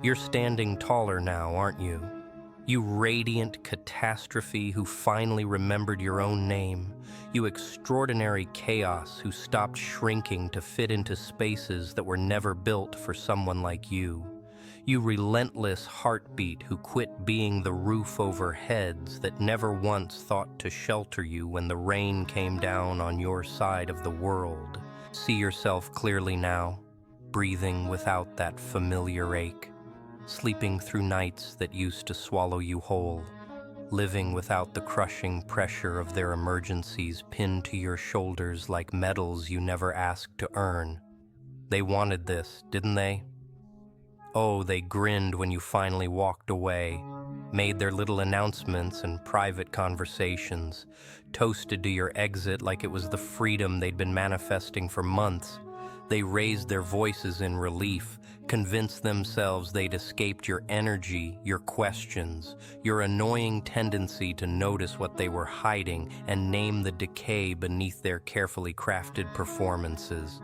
You're standing taller now, aren't you? You radiant catastrophe who finally remembered your own name. You extraordinary chaos who stopped shrinking to fit into spaces that were never built for someone like you. You relentless heartbeat who quit being the roof over heads that never once thought to shelter you when the rain came down on your side of the world. See yourself clearly now, breathing without that familiar ache, sleeping through nights that used to swallow you whole, living without the crushing pressure of their emergencies pinned to your shoulders like medals you never asked to earn. They wanted this, didn't they? Oh, they grinned when you finally walked away, made their little announcements and private conversations, toasted to your exit like it was the freedom they'd been manifesting for months. They raised their voices in relief, convinced themselves they'd escaped your energy, your questions, your annoying tendency to notice what they were hiding and name the decay beneath their carefully crafted performances.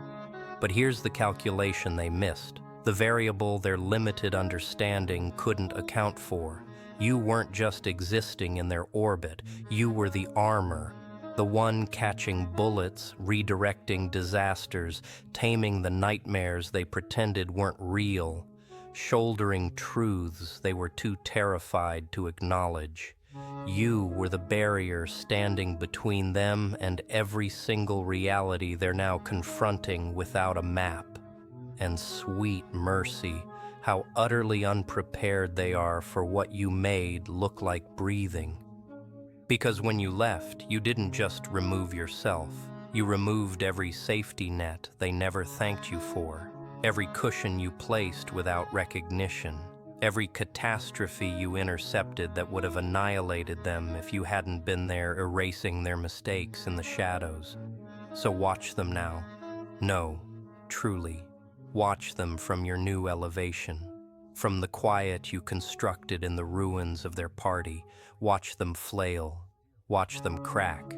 But here's the calculation they missed. The variable their limited understanding couldn't account for. You weren't just existing in their orbit, you were the armor, the one catching bullets, redirecting disasters, taming the nightmares they pretended weren't real, shouldering truths they were too terrified to acknowledge. You were the barrier standing between them and every single reality they're now confronting without a map. And sweet mercy, how utterly unprepared they are for what you made look like breathing. Because when you left, you didn't just remove yourself. You removed every safety net they never thanked you for, every cushion you placed without recognition, every catastrophe you intercepted that would have annihilated them if you hadn't been there erasing their mistakes in the shadows. So watch them now. No, truly. Watch them from your new elevation. From the quiet you constructed in the ruins of their party, watch them flail, watch them crack,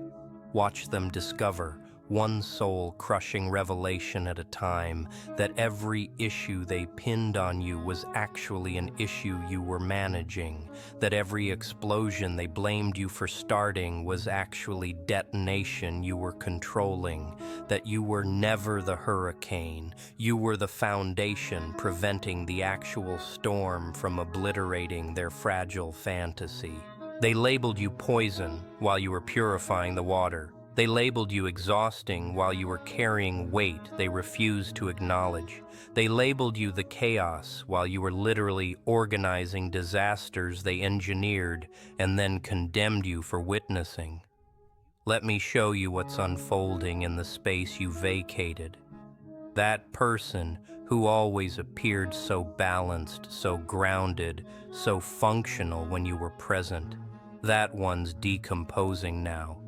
watch them discover, one soul-crushing revelation at a time, that every issue they pinned on you was actually an issue you were managing, that every explosion they blamed you for starting was actually detonation you were controlling, that you were never the hurricane, you were the foundation preventing the actual storm from obliterating their fragile fantasy. They labeled you poison while you were purifying the water. They labeled you exhausting while you were carrying weight they refused to acknowledge. They labeled you the chaos while you were literally organizing disasters they engineered and then condemned you for witnessing. Let me show you what's unfolding in the space you vacated. That person who always appeared so balanced, so grounded, so functional when you were present, that one's decomposing now.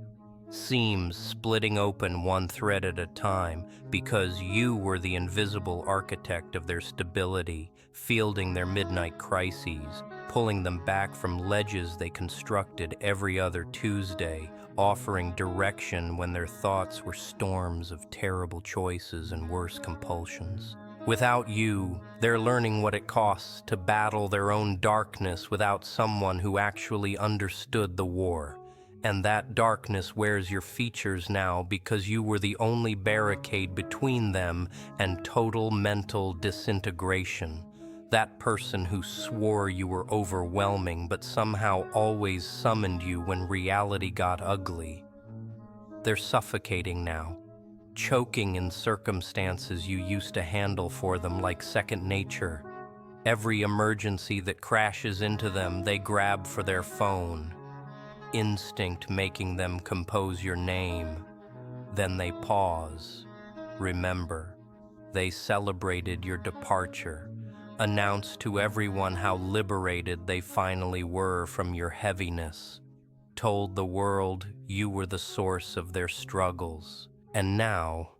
Seams splitting open one thread at a time because you were the invisible architect of their stability, fielding their midnight crises, pulling them back from ledges they constructed every other Tuesday, offering direction when their thoughts were storms of terrible choices and worse compulsions. Without you, they're learning what it costs to battle their own darkness without someone who actually understood the war. And that darkness wears your features now because you were the only barricade between them and total mental disintegration. That person who swore you were overwhelming but somehow always summoned you when reality got ugly. They're suffocating now, choking in circumstances you used to handle for them like second nature. Every emergency that crashes into them, they grab for their phone. Instinct making them compose your name. Then they pause. Remember, they celebrated your departure, announced to everyone how liberated they finally were from your heaviness, told the world you were the source of their struggles. And now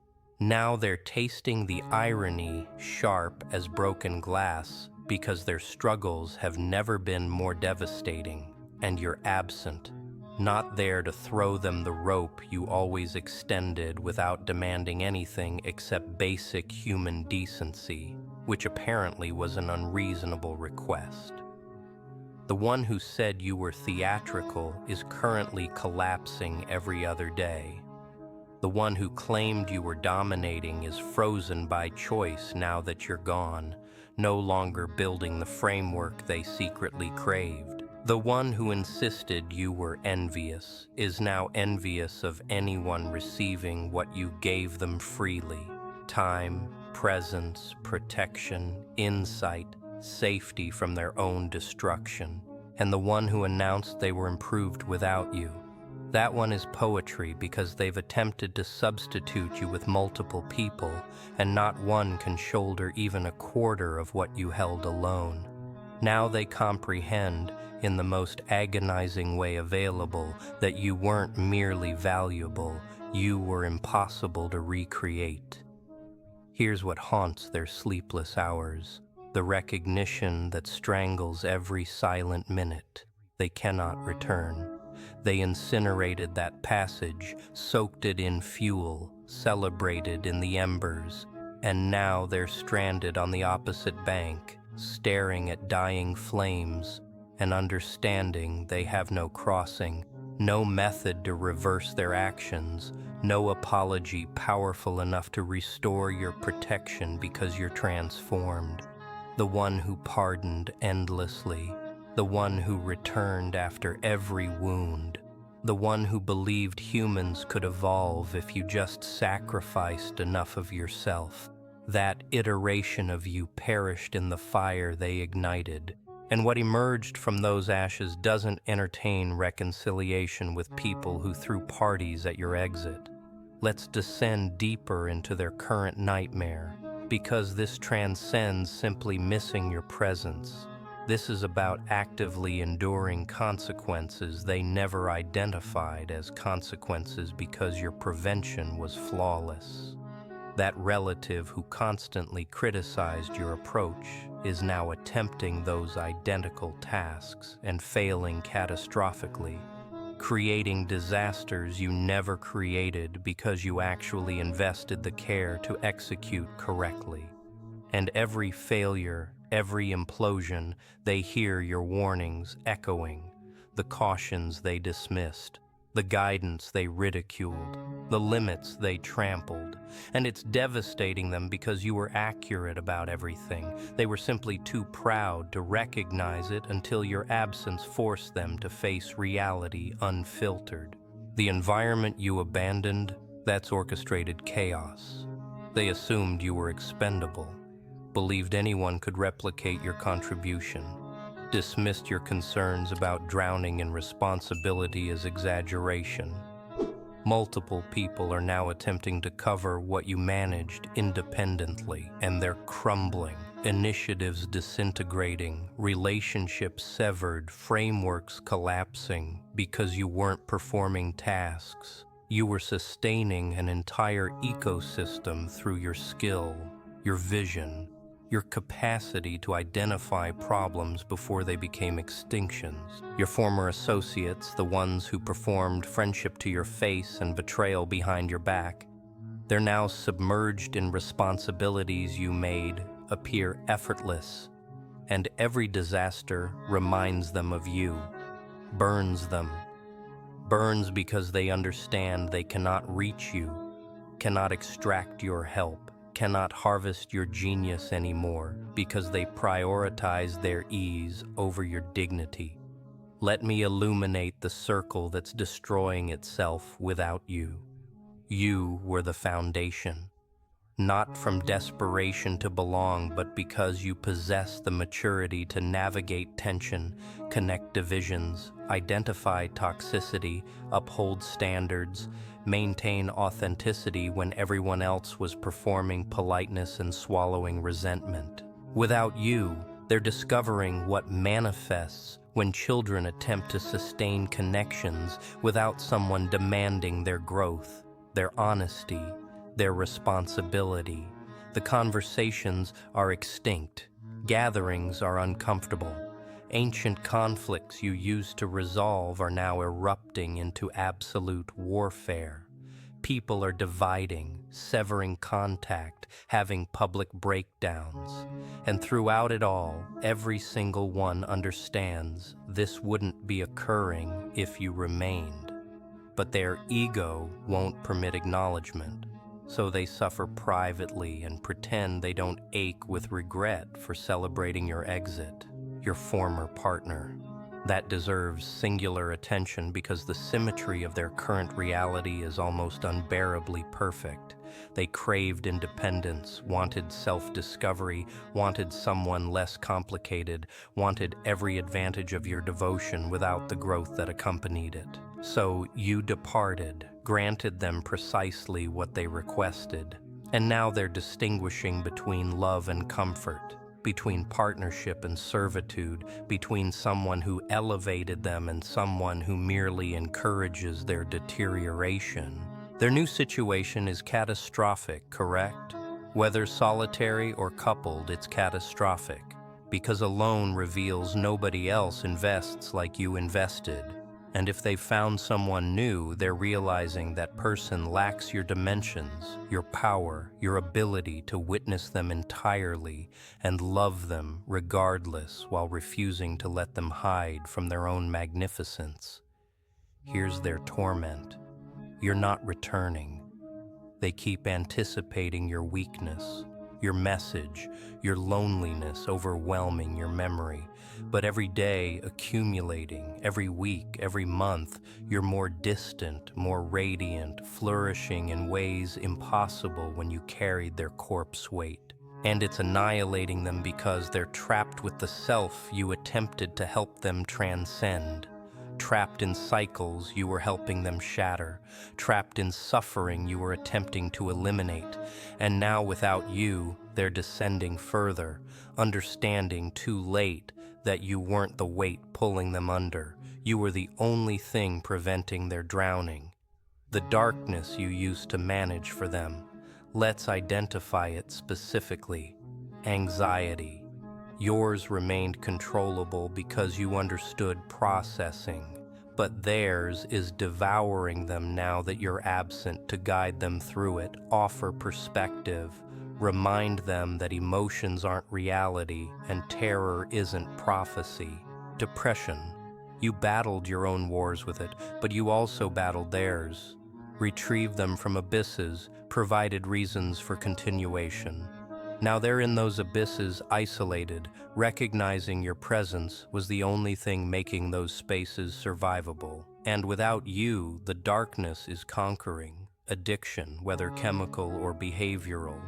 they're tasting the irony sharp as broken glass because their struggles have never been more devastating, and you're absent. Not there to throw them the rope you always extended without demanding anything except basic human decency. which apparently was an unreasonable request. The one who said you were theatrical is currently collapsing every other day. The one who claimed you were dominating is frozen by choice now that you're gone, no longer building the framework they secretly craved. The one who insisted you were envious is now envious of anyone receiving what you gave them freely: time, presence, protection, insight, safety from their own destruction. And the one who announced they were improved without you, that one is poetry because they've attempted to substitute you with multiple people, and not one can shoulder even a quarter of what you held alone. Now they comprehend, in the most agonizing way available, that you weren't merely valuable, you were impossible to recreate. Here's what haunts their sleepless hours: the recognition that strangles every silent minute. They cannot return. They incinerated that passage, soaked it in fuel, celebrated in the embers, and now they're stranded on the opposite bank, staring at dying flames and understanding they have no crossing, no method to reverse their actions, no apology powerful enough to restore your protection because you're transformed. The one who pardoned endlessly, the one who returned after every wound, the one who believed humans could evolve if you just sacrificed enough of yourself. That iteration of you perished in the fire they ignited, and what emerged from those ashes doesn't entertain reconciliation with people who threw parties at your exit. Let's descend deeper into their current nightmare, because this transcends simply missing your presence. This is about actively enduring consequences they never identified as consequences because your prevention was flawless. That relative who constantly criticized your approach is now attempting those identical tasks and failing catastrophically, creating disasters you never created because you actually invested the care to execute correctly. And every failure, every implosion, they hear your warnings echoing, the cautions they dismissed, the guidance they ridiculed, the limits they trampled. And it's devastating them because you were accurate about everything. They were simply too proud to recognize it until your absence forced them to face reality unfiltered. The environment you abandoned, that's orchestrated chaos. They assumed you were expendable, believed anyone could replicate your contribution, dismissed your concerns about drowning in responsibility as exaggeration. Multiple people are now attempting to cover what you managed independently, and they're crumbling. Initiatives disintegrating, relationships severed, frameworks collapsing because you weren't performing tasks. You were sustaining an entire ecosystem through your skill, your vision, your capacity to identify problems before they became extinctions. Your former associates, the ones who performed friendship to your face and betrayal behind your back, they're now submerged in responsibilities you made appear effortless, and every disaster reminds them of you, burns them. Burns because they understand they cannot reach you, cannot extract your help, cannot harvest your genius anymore because they prioritize their ease over your dignity. Let me illuminate the circle that's destroying itself without you. You were the foundation, not from desperation to belong, but because you possess the maturity to navigate tension, connect divisions, identify toxicity, uphold standards, maintain authenticity when everyone else was performing politeness and swallowing resentment. Without you, they're discovering what manifests when children attempt to sustain connections without someone demanding their growth, their honesty, their responsibility. The conversations are extinct. Gatherings are uncomfortable. Ancient conflicts you used to resolve are now erupting into absolute warfare. People are dividing, severing contact, having public breakdowns. And throughout it all, every single one understands this wouldn't be occurring if you remained. But their ego won't permit acknowledgement, so they suffer privately and pretend they don't ache with regret for celebrating your exit, your former partner. That deserves singular attention because the symmetry of their current reality is almost unbearably perfect. They craved independence, wanted self-discovery, wanted someone less complicated, wanted every advantage of your devotion without the growth that accompanied it. So you departed, granted them precisely what they requested, and now they're distinguishing between love and comfort, between partnership and servitude, between someone who elevated them and someone who merely encourages their deterioration. Their new situation is catastrophic, correct? Whether solitary or coupled, it's catastrophic, because alone reveals nobody else invests like you invested. And if they've found someone new, they're realizing that person lacks your dimensions, your power, your ability to witness them entirely and love them regardless while refusing to let them hide from their own magnificence. Here's their torment. You're not returning. They keep anticipating your weakness, your message, your loneliness overwhelming your memory. But every day accumulating, every week, every month, you're more distant, more radiant, flourishing in ways impossible when you carried their corpse weight. And it's annihilating them because they're trapped with the self you attempted to help them transcend. Trapped in cycles you were helping them shatter, trapped in suffering you were attempting to eliminate, and now without you, they're descending further, understanding too late that you weren't the weight pulling them under. You were the only thing preventing their drowning. The darkness you used to manage for them. Let's identify it specifically. Anxiety. Yours remained controllable because you understood processing, but theirs is devouring them now that you're absent to guide them through it. Offer perspective. Remind them that emotions aren't reality and terror isn't prophecy. Depression. You battled your own wars with it, but you also battled theirs. Retrieved them from abysses, provided reasons for continuation. Now they're in those abysses isolated, recognizing your presence was the only thing making those spaces survivable. And without you, the darkness is conquering. Addiction, whether chemical or behavioral.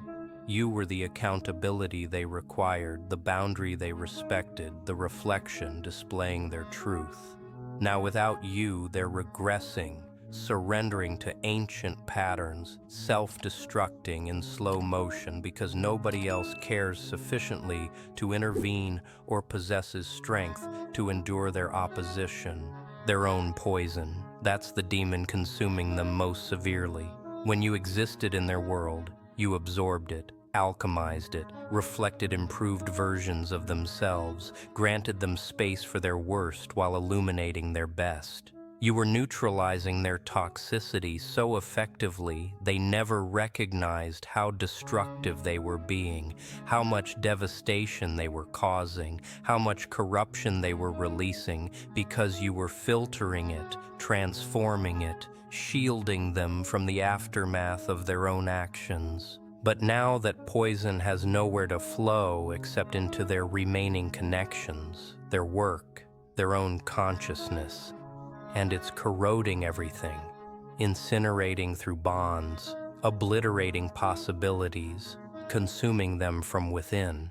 You were the accountability they required, the boundary they respected, the reflection displaying their truth. Now without you, they're regressing, surrendering to ancient patterns, self-destructing in slow motion because nobody else cares sufficiently to intervene or possesses strength to endure their opposition. Their own poison. That's the demon consuming them most severely. When you existed in their world, you absorbed it, alchemized it, reflected improved versions of themselves, granted them space for their worst while illuminating their best. You were neutralizing their toxicity so effectively they never recognized how destructive they were being, how much devastation they were causing, how much corruption they were releasing, because you were filtering it, transforming it, shielding them from the aftermath of their own actions. But now that poison has nowhere to flow except into their remaining connections, their work, their own consciousness, and it's corroding everything, incinerating through bonds, obliterating possibilities, consuming them from within,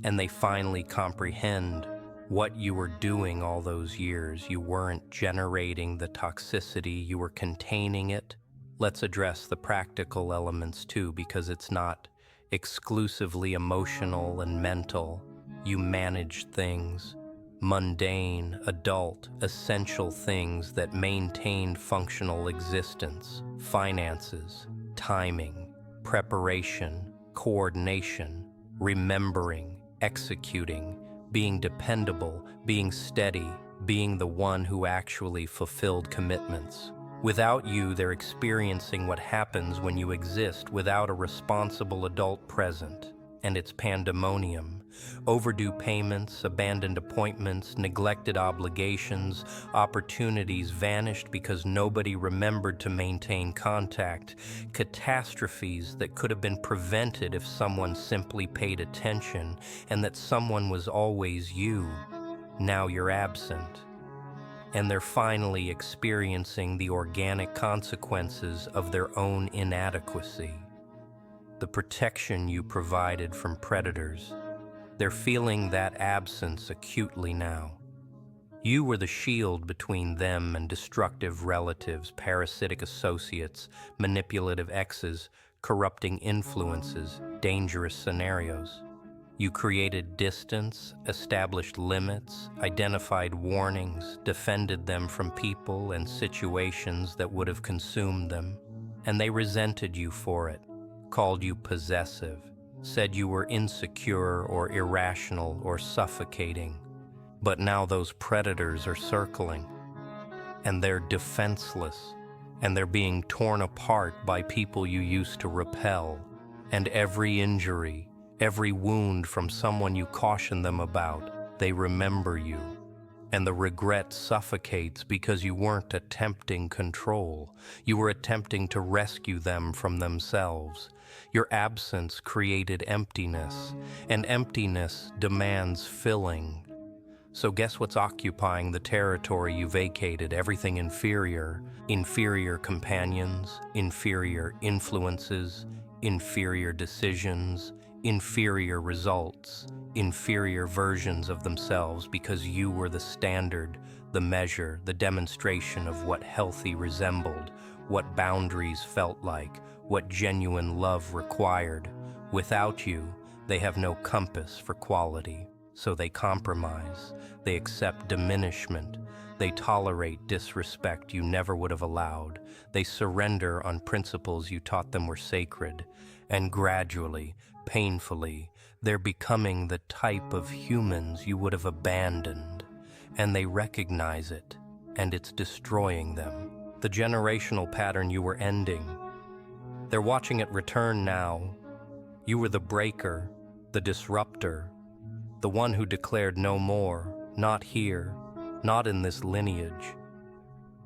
and they finally comprehend what you were doing all those years. You weren't generating the toxicity, you were containing it. Let's address the practical elements too, because it's not exclusively emotional and mental. You managed things. Mundane, adult, essential things that maintained functional existence, finances, timing, preparation, coordination, remembering, executing, being dependable, being steady, being the one who actually fulfilled commitments. Without you, they're experiencing what happens when you exist without a responsible adult present, and it's pandemonium. Overdue payments, abandoned appointments, neglected obligations, opportunities vanished because nobody remembered to maintain contact, catastrophes that could have been prevented if someone simply paid attention, and that someone was always you. Now you're absent. And they're finally experiencing the organic consequences of their own inadequacy. The protection you provided from predators. They're feeling that absence acutely now. You were the shield between them and destructive relatives, parasitic associates, manipulative exes, corrupting influences, dangerous scenarios. You created distance, established limits, identified warnings, defended them from people and situations that would have consumed them, and they resented you for it, called you possessive, said you were insecure or irrational or suffocating. But now those predators are circling, and they're defenseless, and they're being torn apart by people you used to repel, and every injury, every wound from someone you cautioned them about, they remember you. And the regret suffocates because you weren't attempting control. You were attempting to rescue them from themselves. Your absence created emptiness, and emptiness demands filling. So guess what's occupying the territory you vacated? Everything inferior. Inferior companions, inferior influences, inferior decisions, inferior results, inferior versions of themselves, because you were the standard, the measure, the demonstration of what healthy resembled, what boundaries felt like, what genuine love required. Without you, they have no compass for quality, so they compromise, they accept diminishment, they tolerate disrespect you never would have allowed, they surrender on principles you taught them were sacred, and gradually, painfully, they're becoming the type of humans you would have abandoned, and they recognize it, and it's destroying them. The generational pattern you were ending. They're watching it return now. You were the breaker, the disruptor, the one who declared no more, not here, not in this lineage.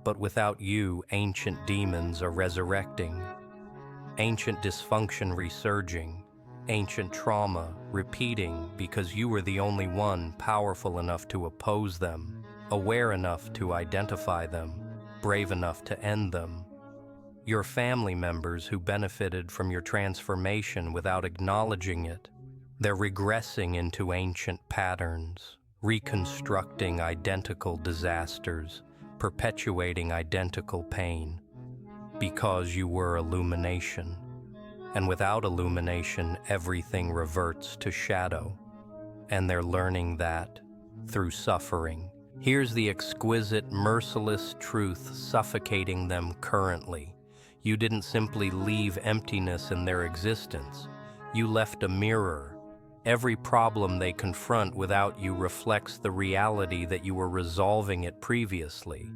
But without you, ancient demons are resurrecting, ancient dysfunction resurging, ancient trauma repeating because you were the only one powerful enough to oppose them, aware enough to identify them, brave enough to end them. Your family members who benefited from your transformation without acknowledging it, they're regressing into ancient patterns, reconstructing identical disasters, perpetuating identical pain, because you were illumination. And without illumination, everything reverts to shadow. And they're learning that through suffering. Here's the exquisite, merciless truth suffocating them currently. You didn't simply leave emptiness in their existence. You left a mirror. Every problem they confront without you reflects the reality that you were resolving it previously.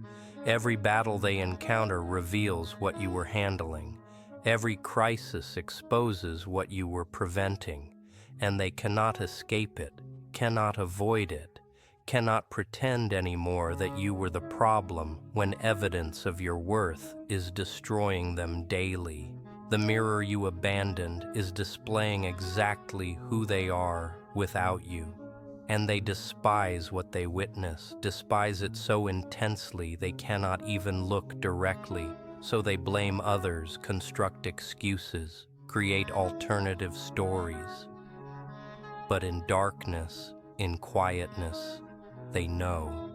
Every battle they encounter reveals what you were handling. Every crisis exposes what you were preventing, and they cannot escape it, cannot avoid it, cannot pretend anymore that you were the problem when evidence of your worth is destroying them daily. The mirror you abandoned is displaying exactly who they are without you, and they despise what they witness, despise it so intensely they cannot even look directly. So they blame others, construct excuses, create alternative stories. But in darkness, in quietness, they know.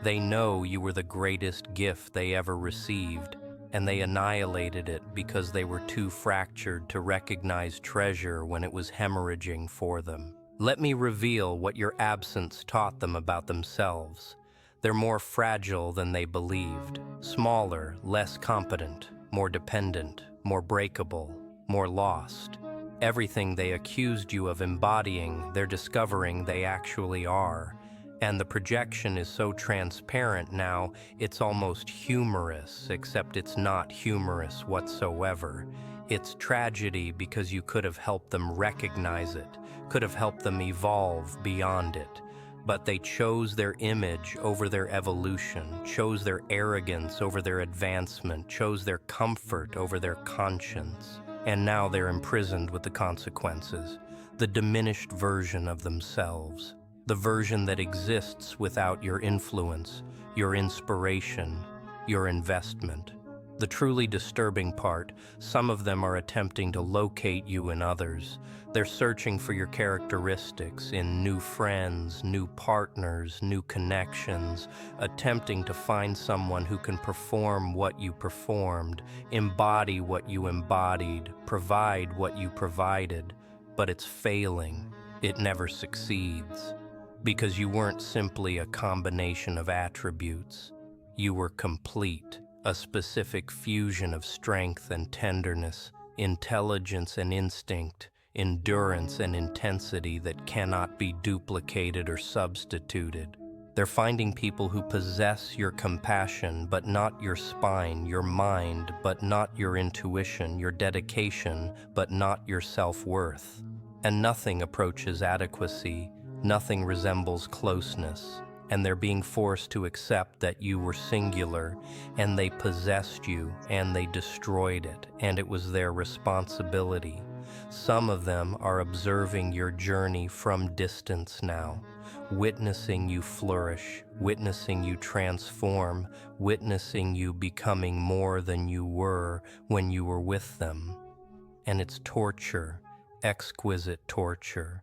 They know you were the greatest gift they ever received, and they annihilated it because they were too fractured to recognize treasure when it was hemorrhaging for them. Let me reveal what your absence taught them about themselves. They're more fragile than they believed, smaller, less competent, more dependent, more breakable, more lost. Everything they accused you of embodying, they're discovering they actually are. And the projection is so transparent now, it's almost humorous, except it's not humorous whatsoever. It's tragedy because you could have helped them recognize it, could have helped them evolve beyond it. But they chose their image over their evolution, chose their arrogance over their advancement, chose their comfort over their conscience. And now they're imprisoned with the consequences, the diminished version of themselves, the version that exists without your influence, your inspiration, your investment. The truly disturbing part, some of them are attempting to locate you in others. They're searching for your characteristics in new friends, new partners, new connections, attempting to find someone who can perform what you performed, embody what you embodied, provide what you provided. But it's failing. It never succeeds. Because you weren't simply a combination of attributes. You were complete. A specific fusion of strength and tenderness, intelligence and instinct, endurance and intensity that cannot be duplicated or substituted. They're finding people who possess your compassion, but not your spine, your mind, but not your intuition, your dedication, but not your self-worth. And nothing approaches adequacy, nothing resembles closeness. And they're being forced to accept that you were singular, and they possessed you, and they destroyed it, and it was their responsibility. Some of them are observing your journey from distance now, witnessing you flourish, witnessing you transform, witnessing you becoming more than you were when you were with them. And it's torture, exquisite torture.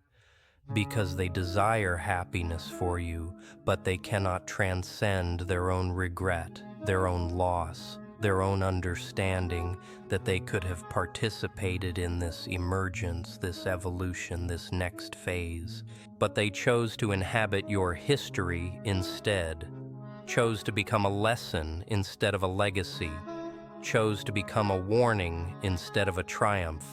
Because they desire happiness for you, but they cannot transcend their own regret, their own loss, their own understanding that they could have participated in this emergence, this evolution, this next phase. But they chose to inhabit your history instead, chose to become a lesson instead of a legacy, chose to become a warning instead of a triumph.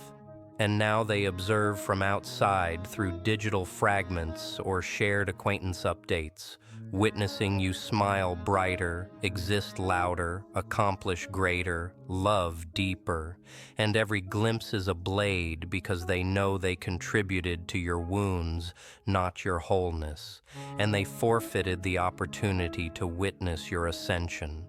And now they observe from outside through digital fragments or shared acquaintance updates, witnessing you smile brighter, exist louder, accomplish greater, love deeper, and every glimpse is a blade because they know they contributed to your wounds, not your wholeness, and they forfeited the opportunity to witness your ascension.